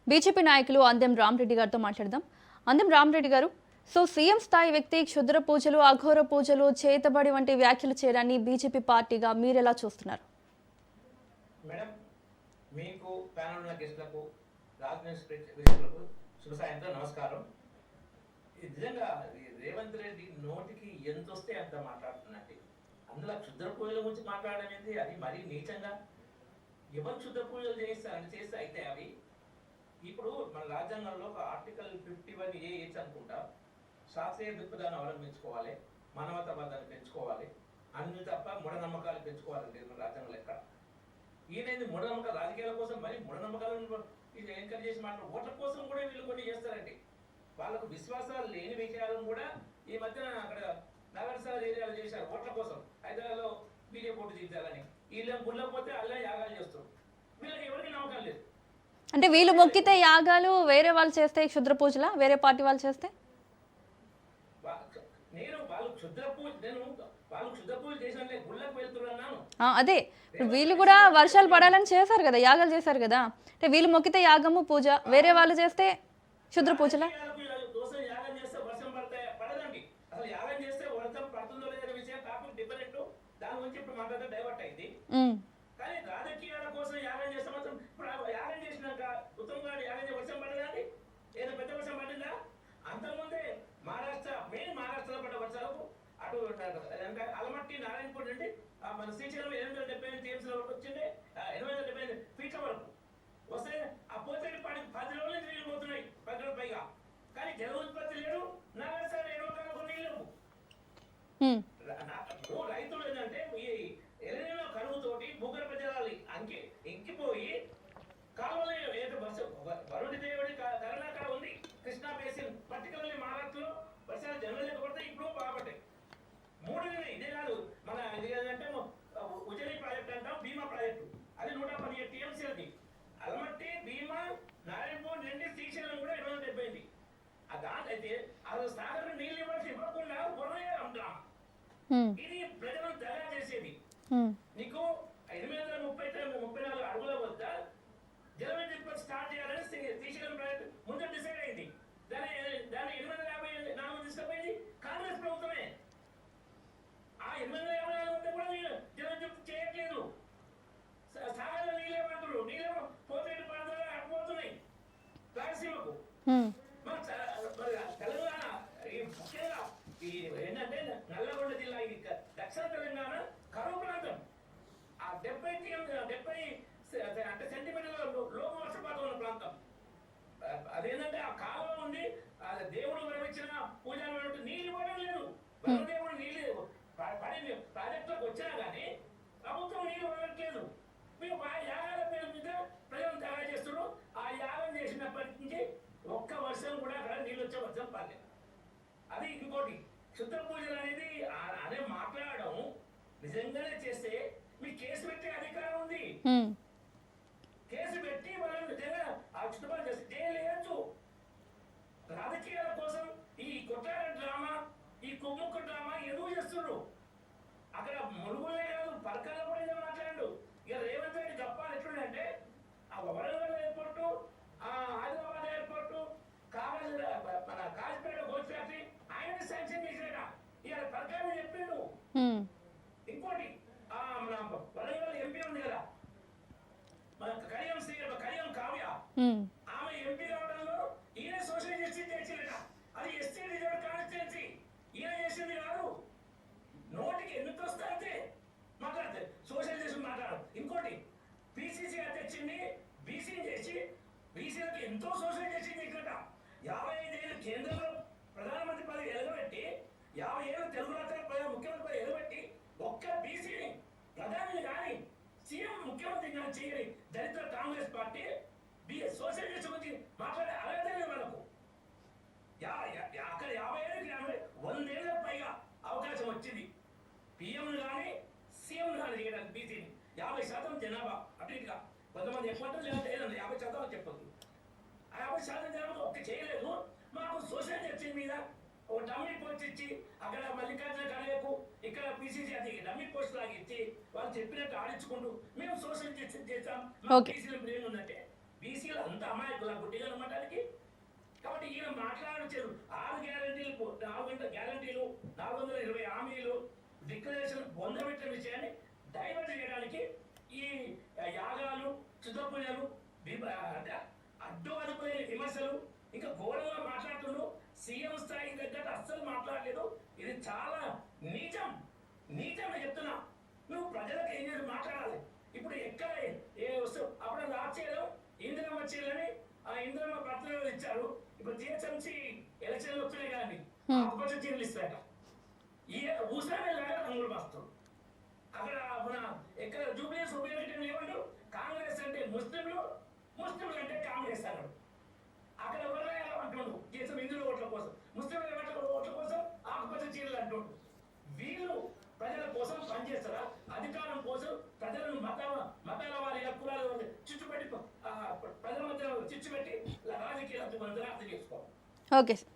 BJP నాయకులు అందెం రామరెడ్డి గారితో మాట్లాడదాం. అందెం రామరెడ్డి గారు, సో సీఎం స్థాయి వ్యక్తి క్షుద్ర పూజలు, అఘోర పూజలు, చేతబడి వంటి వ్యాఖ్యలు చేయడాన్ని బీజేపీ పార్టీగా మీరెలా చూస్తున్నారు? మేడం, మీకు ప్యానల్ ఉన్న గెస్టులకు, శుభ సాయంత్రం, నమస్కారం. నిజంగా రేవంత్ రెడ్డి నోటికి ఎంత వస్తే అంత మాట్లాడుతున్నట్టు, అందులో క్షుద్ర పూజల గురించి మాట్లాడడం ఏంటి? అది మరీ నీచంగా. ఎవరు క్షుద్ర పూజలు చేస్తే అయితే అవి ఇప్పుడు మన రాజ్యాంగంలో ఒక ఆర్టికల్ 51A అనుకుంటా, శాస్త్రీయ దృక్పథాన్ని అవలంబించుకోవాలి, మానవతావాదాన్ని పెంచుకోవాలి, అన్ని తప్ప మూఢనమ్మకాలు పెంచుకోవాలంటే మన రాజ్యాంగంలో ఎక్కడ ఈయనైంది మూఢనమ్మకాలు రాజకీయాల కోసం మరి మూఢనమ్మకాలను ఎంకరేజ్ చేసి మాట్లాడు ఓట్ల కోసం కూడా వీళ్ళు కొన్ని చేస్తారండి. వాళ్ళకు విశ్వాసాలు లేని విషయాలను కూడా ఈ మధ్యన అక్కడ నగరసాల ఏరియాలు చేశారు ఓట్ల కోసం. హైదరాబాద్లో బీజేపీ ఓటు తీర్చాలని వీళ్ళు గుళ్ళకపోతే అలా యాగాలు చేస్తారు. వీళ్ళకి ఎవరికి నమ్మకం లేదు. అంటే వీళ్ళు మొక్కితే యాగాలు, వేరే వాళ్ళు చేస్తే క్షుద్ర పూజల, వేరే పార్టీ వాళ్ళు చేస్తే అదే వీళ్ళు కూడా వర్షాలు పడాలని చేశారు కదా, యాగాలు చేశారు కదా. అంటే వీళ్ళు మొక్కితే యాగము పూజ, వేరే వాళ్ళు చేస్తే క్షుద్ర పూజల. అలమట్టి నారాయణపూర్ నుండి మన శ్రీశైలం 875 టీఎంసీ వరకు వచ్చింది, 875 ఫీట్ల వరకు వస్తే ఆ పోతే పాడికి 10 రోజులు నీళ్ళు పోతున్నాయి, 10 రోజులు పైగా. కానీ జల ఉత్పత్తి లేదు, నాగసారి ఎడవకాలకు నీళ్ళు. రైతులు ఏంటంటే ఈ ఎలినో కరువుతోటి భూగర్భ జలాలు ఎంకిపోయి కాలువలు వరుడి దేవుడి కరుణాకర ఉంది. కృష్ణా బేసిన్ పర్టికులర్లీ మహారాష్ట్రలో వర్షాలు జనరల్ పడితే ఇప్పుడు బాగుపడ్డాయి. 3 ఇదే కాదు, మన ఇది ఏంటంటే ఉజలి ప్రాజెక్ట్ అంటాం, భీమా ప్రాజెక్టు, అది 117 టీఎంసీ. అది అలమట్టి, భీమా, నారాయణపూర్ నుండి శ్రీశైలం కూడా 270. దాంట్లో అసలు సాగర్ నీళ్ళు ఇవ్వకుండా బుర్రగా ఉంటాం. ఇది ప్రజలను దగా చేసేది. నీకు 834 అడుగుల వద్ద జల విద్యుత్ స్టార్ట్ చేయాలని శ్రీశైలం ప్రాజెక్టు ముందు డిసైడ్ అయింది. దాన్ని 854 తీసుకుపోయింది కాంగ్రెస్ ప్రభుత్వమే. ఆ 854 ఉంటే కూడా జల విద్యుత్ చేయట్లేదు. సాగర్లో నీళ్ళేమంటారు, నీళ్ళేమో పోతే ప్రాంతాలు అడిపోతున్నాయి రాయలసీమకు. తెలంగాణ ముఖ్యంగా ఈ ఏంటంటే నల్లగొండ జిల్లా, ఇది దక్షిణ తెలంగాణ కరువు ప్రాంతం. ఆ 70 అంటే సెంటీమీటర్ల లోపు వర్షపాతం ఉన్న ప్రాంతం. అదేంటంటే ఆ కాలువ ఉంది, దేవుడు విరమించిన పూజలు నీళ్ళు ఇవ్వడం లేదు. దేవుడు నీళ్ళు పడి ప్రాజెక్టులకు వచ్చినా కానీ ప్రభుత్వం నీళ్ళు ఇవ్వట్లేదు. మీరు ఆ యాగాల పేరు మీద ప్రజలు తయారు చేస్తున్నారు. ఆ యాగం చేసినప్పటి నుంచి ఒక్క వర్షం కూడా అక్కడ నీళ్ళు వచ్చే వర్షం పడలేదు. అది ఇంకోటి, క్షుద్ర పూజలు అనేది అనే మాట్లాడడం నిజంగానే చేస్తే మీకు కేసు పెట్టే అధికారం ఉంది. కేసు పెట్టి వాళ్ళని నిజంగా ఆ క్షుద్రపాలు చేస్తే చేయలేయచ్చు. రాజకీయాల కోసం ఈ కొట్టార డ్రామా, ఈ కుమ్ముక్క డ్రామా ఎందుకు చేస్తున్నారు? అక్కడ మురుగులే కాదు, పరకాల కూడా ఏదో మాట్లాడు. ఇక రేవంత్ రెడ్డి చెప్పాలి ఎట్లుందంటే, ఆ వరంగల్ ఎయిర్పోర్టు, ఆదిలాబాద్ ఎయిర్పోర్టు, మన కాజిపేట గోల్డ్ ఫ్యాక్టరీ ఆయన శాంక్షన్ చేసినట. ఇక పరకాల చెప్పిండు. ఇంకోటి మన వరంగల్ ఎంపీ ఉంది కదా, మన కడియం కావ్య, ఆమె ఎంపీ కావడంలో ఈయన సోషల్ జస్టిస్ చేసినట. అది ఎస్సీ రిజర్వ్ కాన్స్టిట్యున్సీ, ఈయన చేసింది కాదు. నోటికి ఎందుకు వస్తే మాట్లాడితే సోషల్ జస్టిస్ మాట్లాడడం. ఇంకోటి, పిసిసి అధ్యక్షుడిని బీసీని చేసి బీసీలకు ఎంతో సోషల్ జస్టిస్ చేసినట. 55 ఏళ్ళు కేంద్రంలో ప్రధానమంత్రి పదవి ఎలగబెట్టి, 50 ఏళ్ళు తెలుగు రాష్ట్రాల ముఖ్యమంత్రి పదవి ఎలగబెట్టి, ఒక్క బీసీని ప్రధాని కానీ సీఎం ముఖ్యమంత్రి కానీ చేయని దళిత కాంగ్రెస్ పార్టీ సోషల్ జస్టిస్ గురించి మాట్లాడే అర్హత లేదు మనకు. అక్కడ 50 ఏళ్ళకి 100 ఏళ్ళకు పైగా అవకాశం వచ్చింది పిఎంను కానీ సీఎం కానీ చేయడానికి. బీసీని 50% జనాభా అటు ఇటుగా కొంతమంది ఎక్కువ లేదంటే 50% చెప్పొద్దు. ఆ 50% జనాభా ఒక్క చేయలేదు. మాకు సోషల్ జస్టిస్ మీద ఒక డమ్మీ పోస్ట్ ఇచ్చి, అక్కడ మల్లికార్జున ఖర్గేకు ఇక్కడ పిసిసి అది డమ్మీ పోస్ట్ లాగా ఇచ్చి వాళ్ళు చెప్పినట్టు ఆడించుకుంటూ మేము సోషల్ జస్టిస్ చేస్తాం, మా బీసీలు బ్రెయిన్ ఉందంటే బీసీలు అంత అమాయకుల గుడ్డి ఈయన మాట్లాడలేదు 6 గ్యారంటీలు 420 హామీలు డిక్లరేషన్ పొందబెట్టిన విషయాన్ని డైవర్ట్ చేయడానికి ఈ యాగాలు చుద్ధపూజలు అంటే అడ్డు అదుపులేని విమర్శలు ఇంకా ఘోరంగా మాట్లాడుతున్నాడు. సీఎం స్థాయి దగ్గర అస్సలు మాట్లాడలేదు. ఇది చాలా నీచంగా చెప్తున్నా. నువ్వు ప్రజలకు ఏం చేసి మాట్లాడాలి. ఇప్పుడు ఎక్కడ ఏ వస్తువు అప్పుడు రాచేయడం ఇందిరమ్మ వచ్చేయాలని ఆ ఇందిరమ్మ పత్రాలు ఇచ్చారు. ఇప్పుడు జిహెచ్ఎంసీ ఎలక్షన్లు వస్తున్నాయి కానీ అవకాశం చీరలు ఇస్తారట. ఈ ఊసానే లాగా రంగులు మాస్తారు. అక్కడ మన ఎక్కడ జూబ్లీస్ ఉపయోగించడం ఏమంటారు, కాంగ్రెస్ అంటే ముస్లింలు అంటే కాంగ్రెస్ అన్నాడు. అక్కడ ఎవరైనా అంటున్నాడు దేశం హిందువుల ఓట్ల కోసం, ముస్లింల ఓట్ల కోసం ఆకుపచ్చ చీరలు అంటున్నాడు. వీళ్ళు ప్రజల కోసం పనిచేస్తారా? అధికారం కోసం ప్రజలను మతాల వారిగా కులాల వారి చుట్టుపెట్టి ప్రజల మధ్య చిచ్చుపెట్టి రాజకీయాలు అర్థం చేసుకోవాలి. Okay sir.